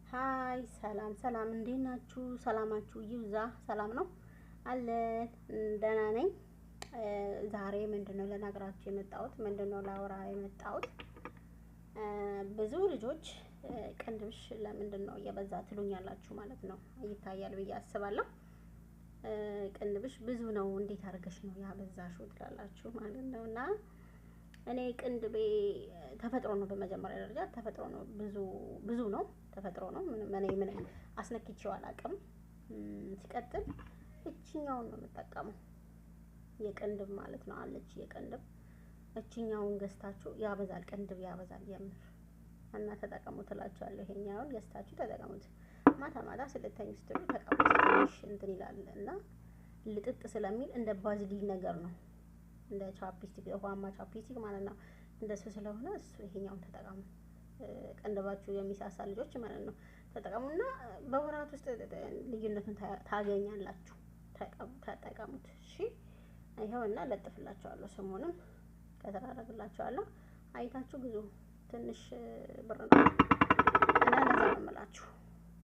ሃይ ሰላም ሰላም እንዴት ናችሁ? ሰላማችሁ ይብዛ። ሰላም ነው አለን ደህና ነኝ። ዛሬ ምንድነው ለነገራችሁ የመጣሁት ምንድነው ላወራ የመጣሁት ብዙ ልጆች ቅንድብሽ ለምንድነው እየበዛ ትሉኛላችሁ ማለት ነው። ይታያል ብዬ አስባለሁ። ቅንድብሽ ብዙ ነው እንዴት አድርገሽ ነው ያበዛሽው ትላላችሁ ማለት ነውና እኔ ቅንድቤ ተፈጥሮ ነው። በመጀመሪያ ደረጃ ተፈጥሮ ነው። ብዙ ነው ተፈጥሮ ነው። ምንም አስነክቼው አላውቅም። ሲቀጥል እቺኛውን ነው የምጠቀመው የቅንድብ ማለት ነው አለች የቅንድብ እቺኛውን ገዝታችሁ ያበዛል ቅንድብ ያበዛል የምር እና ተጠቀሙት እላችኋለሁ። ይሄኛውን ገዝታችሁ ተጠቀሙት። ማታ ማታ ስለተኙ ስትሉ ተጠቀሙት። ትንሽ እንትን ይላል እና ልጥጥ ስለሚል እንደ ባዝሊን ነገር ነው እንደ ቻፕስቲክ ውሃማ ቻፕስቲክ ማለት ነው። እንደሱ ስለሆነ እሱ ይሄኛውን ተጠቀሙ። ቅንድባችሁ የሚሳሳ ልጆች ማለት ነው ተጠቀሙና በወራት ውስጥ ልዩነቱን ታገኛላችሁ። ተጠቀሙት እሺ። ይሄውና ለጥፍላችኋለሁ ስሙንም ከተራረግላችኋለሁ አይታችሁ ብዙ ትንሽ ብር ነው እና ለዛ ነው የምላችሁ።